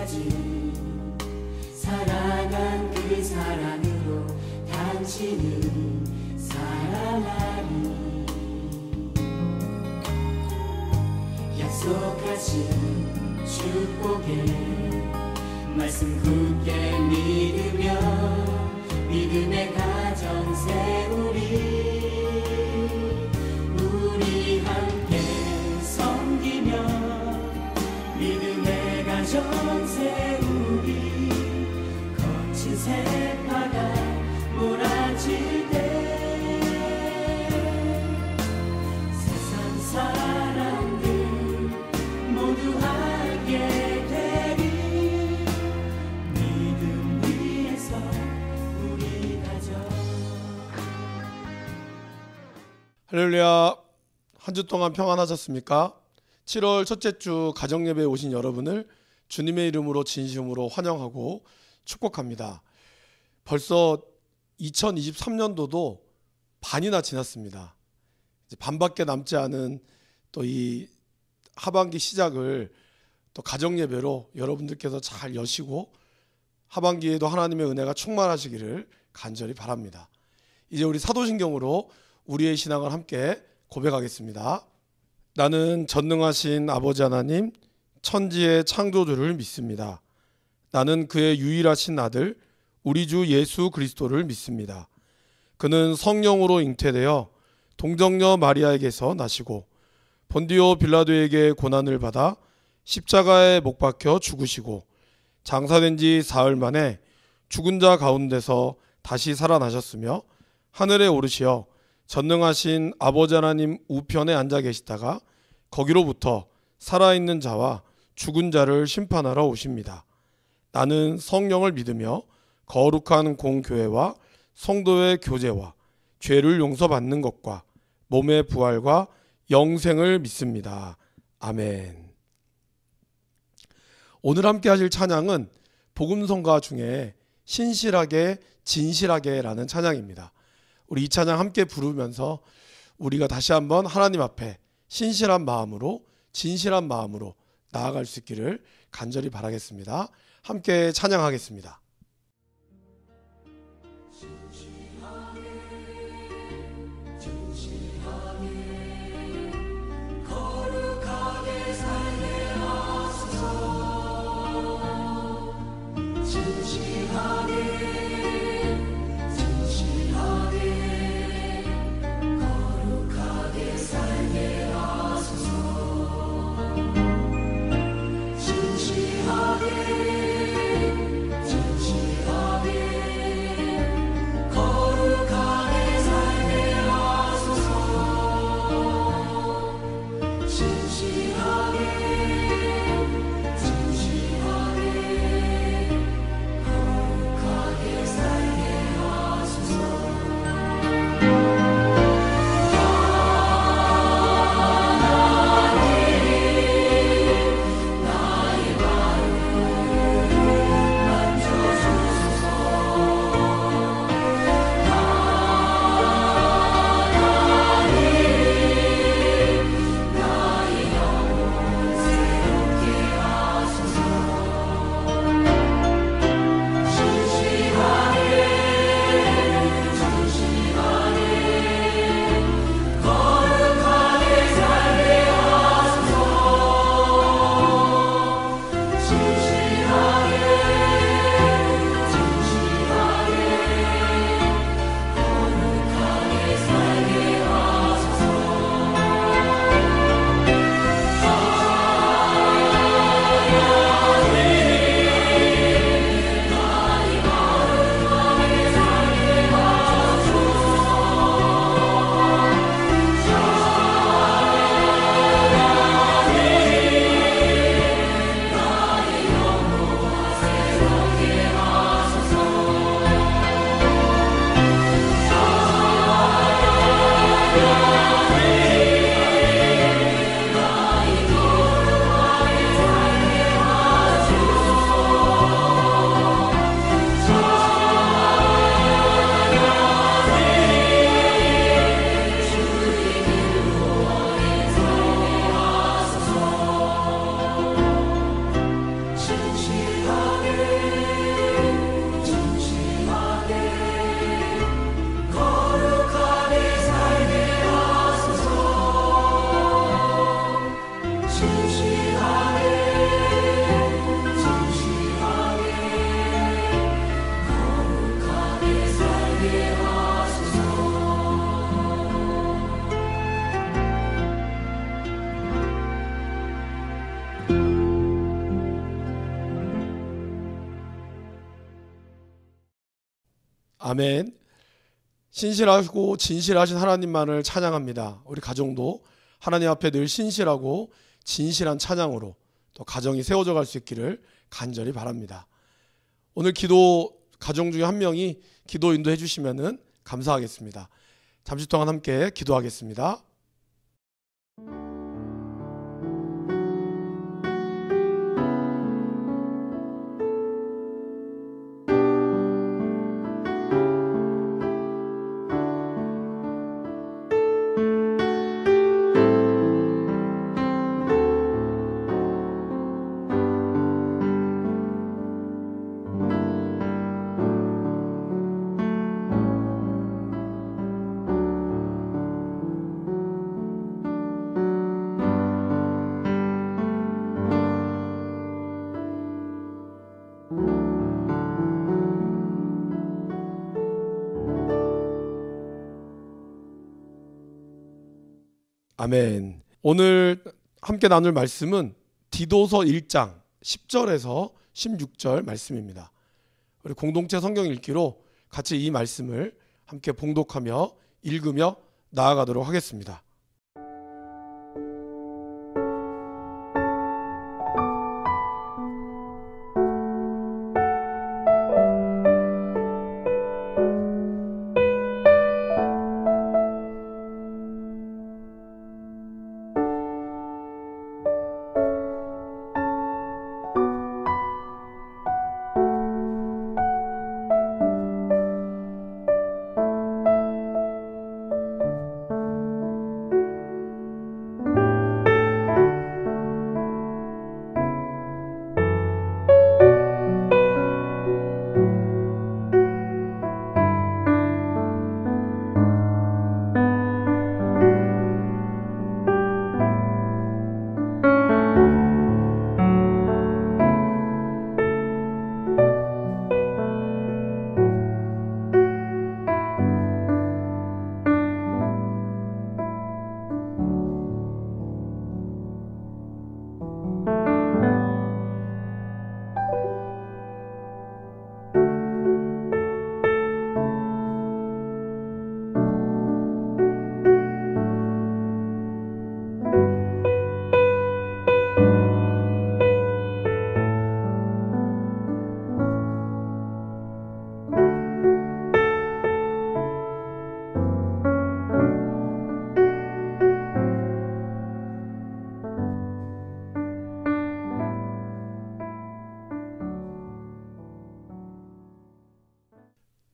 끝까지 사랑한 그 사랑으로 당신을 사랑하니 약속하신 축복의 말씀 굳게 믿으며 믿음의 가정 세우리 우리 함께 섬기며 믿음의 가정 세우리 거친 세파가 몰아칠 때 세상 사람들 모두 알게 되리 믿음 위에서 우리 가정. 할렐루야. 한 주 동안 평안하셨습니까? 7월 첫째 주 가정예배에 오신 여러분을 주님의 이름으로 진심으로 환영하고 축복합니다. 벌써 2023년도도 반이나 지났습니다. 이제 반밖에 남지 않은 또 이 하반기 시작을 또 가정예배로 여러분들께서 잘 여시고 하반기에도 하나님의 은혜가 충만하시기를 간절히 바랍니다. 이제 우리 사도신경으로 우리의 신앙을 함께 고백하겠습니다. 나는 전능하신 아버지 하나님 천지의 창조주를 믿습니다. 나는 그의 유일하신 아들 우리 주 예수 그리스도를 믿습니다. 그는 성령으로 잉태되어 동정녀 마리아에게서 나시고 본디오 빌라도에게 고난을 받아 십자가에 못 박혀 죽으시고 장사된 지 사흘 만에 죽은 자 가운데서 다시 살아나셨으며 하늘에 오르시어 전능하신 아버지 하나님 우편에 앉아 계시다가 거기로부터 살아있는 자와 죽은 자를 심판하러 오십니다. 나는 성령을 믿으며 거룩한 공교회와 성도의 교제와 죄를 용서받는 것과 몸의 부활과 영생을 믿습니다. 아멘. 오늘 함께 하실 찬양은 복음성가 중에 신실하게 진실하게 라는 찬양입니다. 우리 이 찬양 함께 부르면서 우리가 다시 한번 하나님 앞에 신실한 마음으로 진실한 마음으로 나아갈 수 있기를 간절히 바라겠습니다. 함께 찬양하겠습니다. 거룩하게 살게 하소서. 아멘. 신실하고 진실하신 하나님만을 찬양합니다. 우리 가정도 하나님 앞에 늘 신실하고 진실한 찬양으로 또 가정이 세워져 갈 수 있기를 간절히 바랍니다. 오늘 기도 가정 중에 한 명이 기도 인도해 주시면 감사하겠습니다. 잠시 동안 함께 기도하겠습니다. 아멘. 오늘 함께 나눌 말씀은 디도서 1장 10절에서 16절 말씀입니다. 우리 공동체 성경 읽기로 같이 이 말씀을 함께 봉독하며 읽으며 나아가도록 하겠습니다.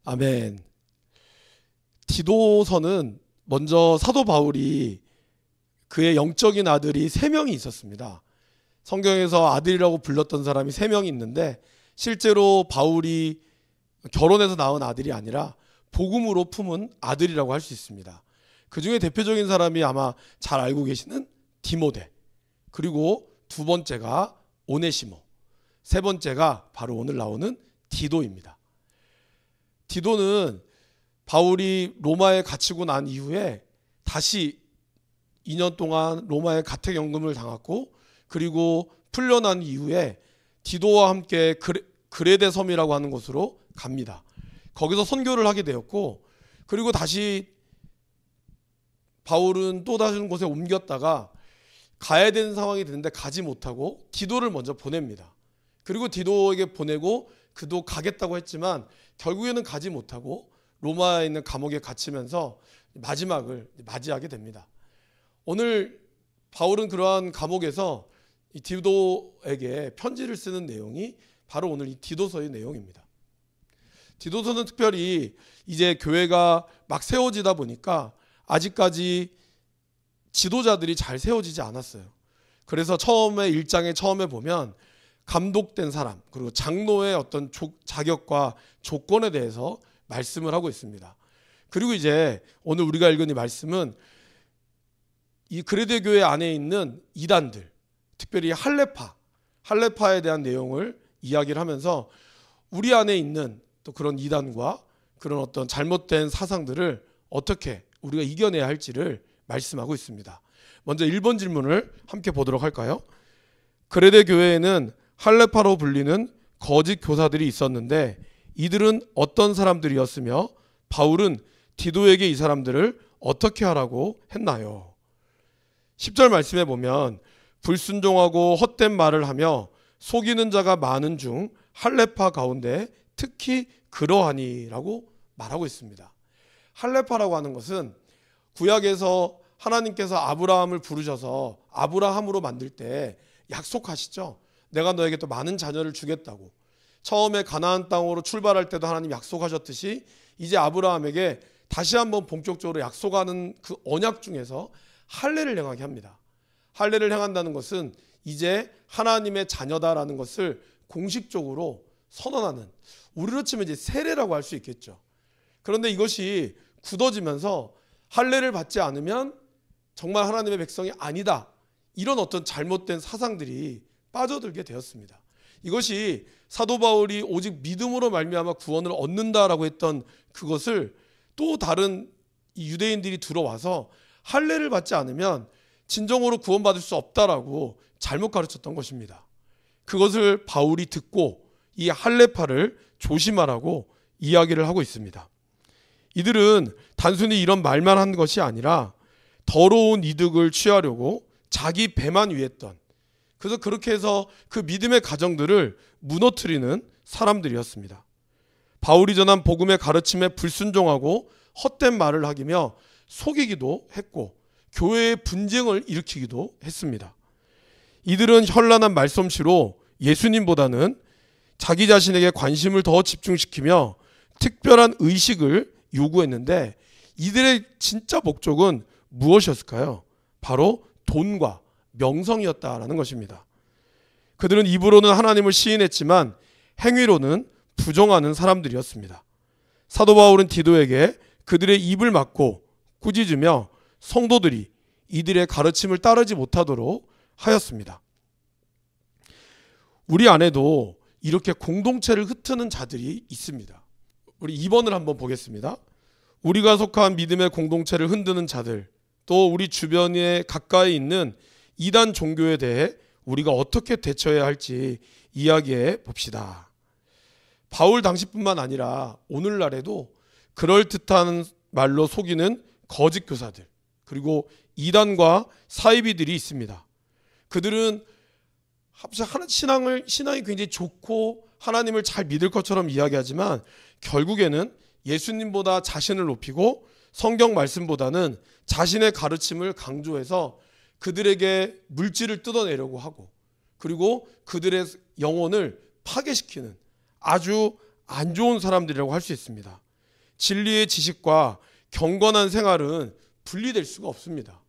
아멘. 디도서는 먼저 사도 바울이 그의 영적인 아들이 3명이 있었습니다. 성경에서 아들이라고 불렀던 사람이 3명이 있는데 실제로 바울이 결혼해서 낳은 아들이 아니라 복음으로 품은 아들이라고 할 수 있습니다. 그 중에 대표적인 사람이 아마 잘 알고 계시는 디모데, 그리고 두 번째가 오네시모, 세 번째가 바로 오늘 나오는 디도입니다. 디도는 바울이 로마에 갇히고 난 이후에 다시 2년 동안 로마에 가택연금을 당했고, 그리고 풀려난 이후에 디도와 함께 그레데 섬이라고 하는 곳으로 갑니다. 거기서 선교를 하게 되었고, 그리고 다시 바울은 또 다른 곳에 옮겼다가 가야 되는 상황이 되는데 가지 못하고 디도를 먼저 보냅니다. 그리고 디도에게 보내고 그도 가겠다고 했지만 결국에는 가지 못하고 로마에 있는 감옥에 갇히면서 마지막을 맞이하게 됩니다. 오늘 바울은 그러한 감옥에서 이 디도에게 편지를 쓰는 내용이 바로 오늘 이 디도서의 내용입니다. 디도서는 특별히 이제 교회가 막 세워지다 보니까 아직까지 지도자들이 잘 세워지지 않았어요. 그래서 처음에 1장에 처음에 보면 감독된 사람, 그리고 장로의 어떤 자격과 조건에 대해서 말씀을 하고 있습니다. 그리고 이제 오늘 우리가 읽은 이 말씀은 이 그레데 교회 안에 있는 이단들, 특별히 할레파에 대한 내용을 이야기를 하면서 우리 안에 있는 또 그런 이단과 그런 어떤 잘못된 사상들을 어떻게 우리가 이겨내야 할지를 말씀하고 있습니다. 먼저 1번 질문을 함께 보도록 할까요? 그레데 교회에는 할레파로 불리는 거짓 교사들이 있었는데 이들은 어떤 사람들이었으며 바울은 디도에게 이 사람들을 어떻게 하라고 했나요? 10절 말씀에 보면 불순종하고 헛된 말을 하며 속이는 자가 많은 중 할레파 가운데 특히 그러하니라고 말하고 있습니다. 할레파라고 하는 것은 구약에서 하나님께서 아브라함을 부르셔서 아브라함으로 만들 때 약속하시죠. 내가 너에게 또 많은 자녀를 주겠다고. 처음에 가나안 땅으로 출발할 때도 하나님 약속하셨듯이 이제 아브라함에게 다시 한번 본격적으로 약속하는 그 언약 중에서 할례를 행하게 합니다. 할례를 행한다는 것은 이제 하나님의 자녀다라는 것을 공식적으로 선언하는, 우리로 치면 이제 세례라고 할 수 있겠죠. 그런데 이것이 굳어지면서 할례를 받지 않으면 정말 하나님의 백성이 아니다, 이런 어떤 잘못된 사상들이 빠져들게 되었습니다. 이것이 사도 바울이 오직 믿음으로 말미암아 구원을 얻는다라고 했던 그것을 또 다른 유대인들이 들어와서 할례를 받지 않으면 진정으로 구원받을 수 없다라고 잘못 가르쳤던 것입니다. 그것을 바울이 듣고 이 할례파를 조심하라고 이야기를 하고 있습니다. 이들은 단순히 이런 말만 한 것이 아니라 더러운 이득을 취하려고 자기 배만 위했던, 그래서 그렇게 해서 그 믿음의 가정들을 무너뜨리는 사람들이었습니다. 바울이 전한 복음의 가르침에 불순종하고 헛된 말을 하기며 속이기도 했고 교회의 분쟁을 일으키기도 했습니다. 이들은 현란한 말솜씨로 예수님보다는 자기 자신에게 관심을 더 집중시키며 특별한 의식을 요구했는데 이들의 진짜 목적은 무엇이었을까요? 바로 돈과 명성이었다라는 것입니다. 그들은 입으로는 하나님을 시인했지만 행위로는 부정하는 사람들이었습니다. 사도 바울은 디도에게 그들의 입을 막고 꾸짖으며 성도들이 이들의 가르침을 따르지 못하도록 하였습니다. 우리 안에도 이렇게 공동체를 흩트는 자들이 있습니다. 우리 2번을 한번 보겠습니다. 우리가 속한 믿음의 공동체를 흔드는 자들, 또 우리 주변에 가까이 있는 이단 종교에 대해 우리가 어떻게 대처해야 할지 이야기해 봅시다. 바울 당시뿐만 아니라 오늘날에도 그럴듯한 말로 속이는 거짓 교사들, 그리고 이단과 사이비들이 있습니다. 그들은 신앙이 굉장히 좋고 하나님을 잘 믿을 것처럼 이야기하지만 결국에는 예수님보다 자신을 높이고 성경 말씀보다는 자신의 가르침을 강조해서 그들에게 물질을 뜯어내려고 하고, 그리고 그들의 영혼을 파괴시키는 아주 안 좋은 사람들이라고 할 수 있습니다. 진리의 지식과 경건한 생활은 분리될 수가 없습니다.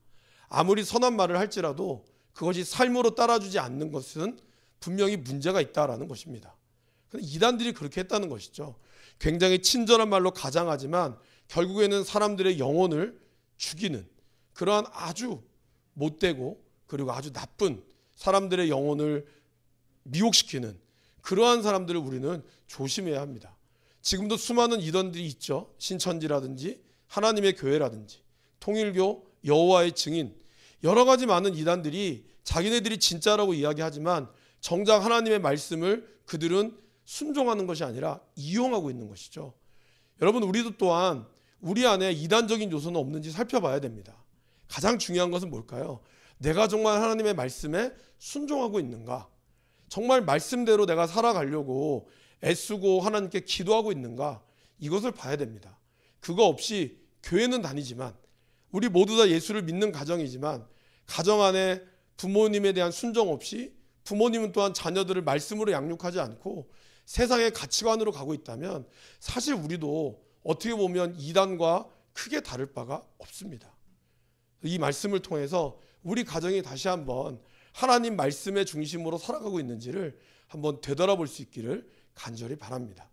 아무리 선한 말을 할지라도 그것이 삶으로 따라주지 않는 것은 분명히 문제가 있다라는 것입니다. 이단들이 그렇게 했다는 것이죠. 굉장히 친절한 말로 가장하지만 결국에는 사람들의 영혼을 죽이는 그러한 아주 못되고 그리고 아주 나쁜 사람들의 영혼을 미혹시키는 그러한 사람들을 우리는 조심해야 합니다. 지금도 수많은 이단들이 있죠. 신천지라든지 하나님의 교회라든지 통일교, 여호와의 증인, 여러 가지 많은 이단들이 자기네들이 진짜라고 이야기하지만 정작 하나님의 말씀을 그들은 순종하는 것이 아니라 이용하고 있는 것이죠. 여러분, 우리도 또한 우리 안에 이단적인 요소는 없는지 살펴봐야 됩니다. 가장 중요한 것은 뭘까요? 내가 정말 하나님의 말씀에 순종하고 있는가? 정말 말씀대로 내가 살아가려고 애쓰고 하나님께 기도하고 있는가? 이것을 봐야 됩니다. 그거 없이 교회는 다니지만 우리 모두 다 예수를 믿는 가정이지만 가정 안에 부모님에 대한 순종 없이 부모님은 또한 자녀들을 말씀으로 양육하지 않고 세상의 가치관으로 가고 있다면 사실 우리도 어떻게 보면 이단과 크게 다를 바가 없습니다. 이 말씀을 통해서 우리 가정이 다시 한번 하나님 말씀의 중심으로 살아가고 있는지를 한번 되돌아볼 수 있기를 간절히 바랍니다.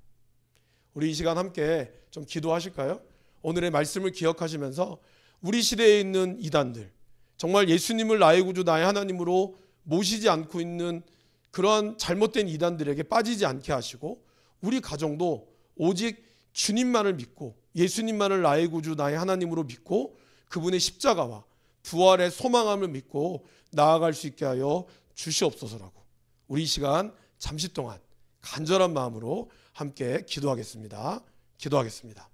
우리 이 시간 함께 좀 기도하실까요? 오늘의 말씀을 기억하시면서 우리 시대에 있는 이단들, 정말 예수님을 나의 구주 나의 하나님으로 모시지 않고 있는 그러한 잘못된 이단들에게 빠지지 않게 하시고 우리 가정도 오직 주님만을 믿고 예수님만을 나의 구주 나의 하나님으로 믿고 그분의 십자가와 부활의 소망함을 믿고 나아갈 수 있게 하여 주시옵소서라고 우리 이 시간 잠시 동안 간절한 마음으로 함께 기도하겠습니다. 기도하겠습니다.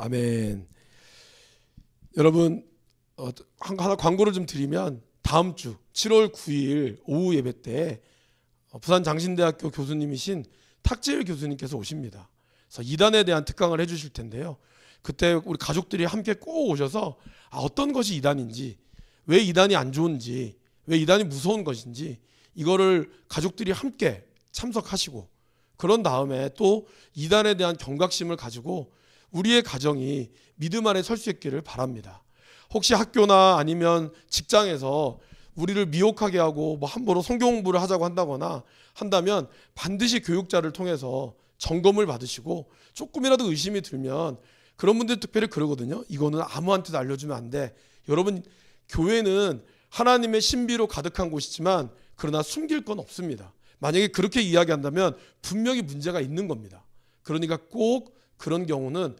아멘. 여러분, 하나 광고를 좀 드리면 다음 주 7월 9일 오후 예배 때 부산 장신대학교 교수님이신 탁재일 교수님께서 오십니다. 그래서 이단에 대한 특강을 해주실 텐데요. 그때 우리 가족들이 함께 꼭 오셔서 어떤 것이 이단인지, 왜 이단이 안 좋은지, 왜 이단이 무서운 것인지 이거를 가족들이 함께 참석하시고, 그런 다음에 또 이단에 대한 경각심을 가지고 우리의 가정이 믿음 안에 설 수 있기를 바랍니다. 혹시 학교나 아니면 직장에서 우리를 미혹하게 하고 함부로 성경 공부를 하자고 한다면 반드시 교육자를 통해서 점검을 받으시고, 조금이라도 의심이 들면, 그런 분들 특별히 그러거든요. 이거는 아무한테도 알려주면 안 돼. 여러분, 교회는 하나님의 신비로 가득한 곳이지만 그러나 숨길 건 없습니다. 만약에 그렇게 이야기한다면 분명히 문제가 있는 겁니다. 그러니까 꼭 그런 경우는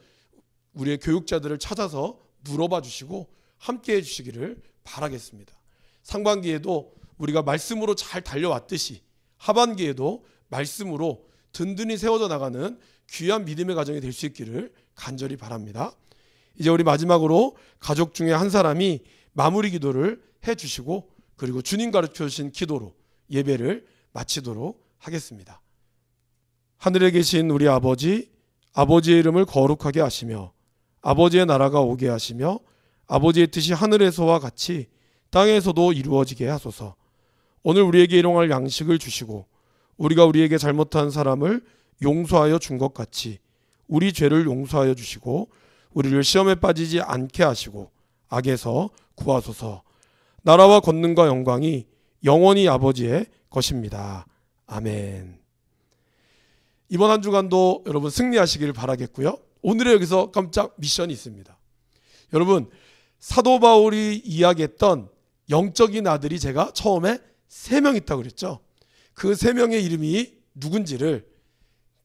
우리의 교육자들을 찾아서 물어봐 주시고 함께 해 주시기를 바라겠습니다. 상반기에도 우리가 말씀으로 잘 달려왔듯이 하반기에도 말씀으로 든든히 세워져 나가는 귀한 믿음의 가정이 될 수 있기를 간절히 바랍니다. 이제 우리 마지막으로 가족 중에 한 사람이 마무리 기도를 해 주시고, 그리고 주님 가르쳐 주신 기도로 예배를 마치도록 하겠습니다. 하늘에 계신 우리 아버지, 아버지의 이름을 거룩하게 하시며 아버지의 나라가 오게 하시며 아버지의 뜻이 하늘에서와 같이 땅에서도 이루어지게 하소서. 오늘 우리에게 일용할 양식을 주시고 우리가 우리에게 잘못한 사람을 용서하여 준 것 같이 우리 죄를 용서하여 주시고 우리를 시험에 빠지지 않게 하시고 악에서 구하소서. 나라와 권능과 영광이 영원히 아버지의 것입니다. 아멘. 이번 한 주간도 여러분 승리하시길 바라겠고요. 오늘의 여기서 깜짝 미션이 있습니다. 여러분, 사도 바울이 이야기했던 영적인 아들이 제가 처음에 3명 있다고 그랬죠. 그 3명의 이름이 누군지를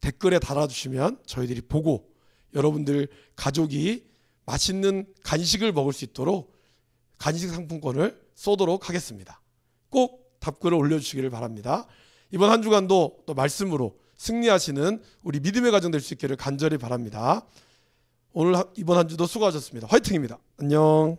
댓글에 달아주시면 저희들이 보고 여러분들 가족이 맛있는 간식을 먹을 수 있도록 간식 상품권을 쏘도록 하겠습니다. 꼭 답글을 올려주시기를 바랍니다. 이번 한 주간도 또 말씀으로 승리하시는 우리 믿음의 가정 될 수 있기를 간절히 바랍니다. 오늘 이번 한 주도 수고하셨습니다. 화이팅입니다. 안녕.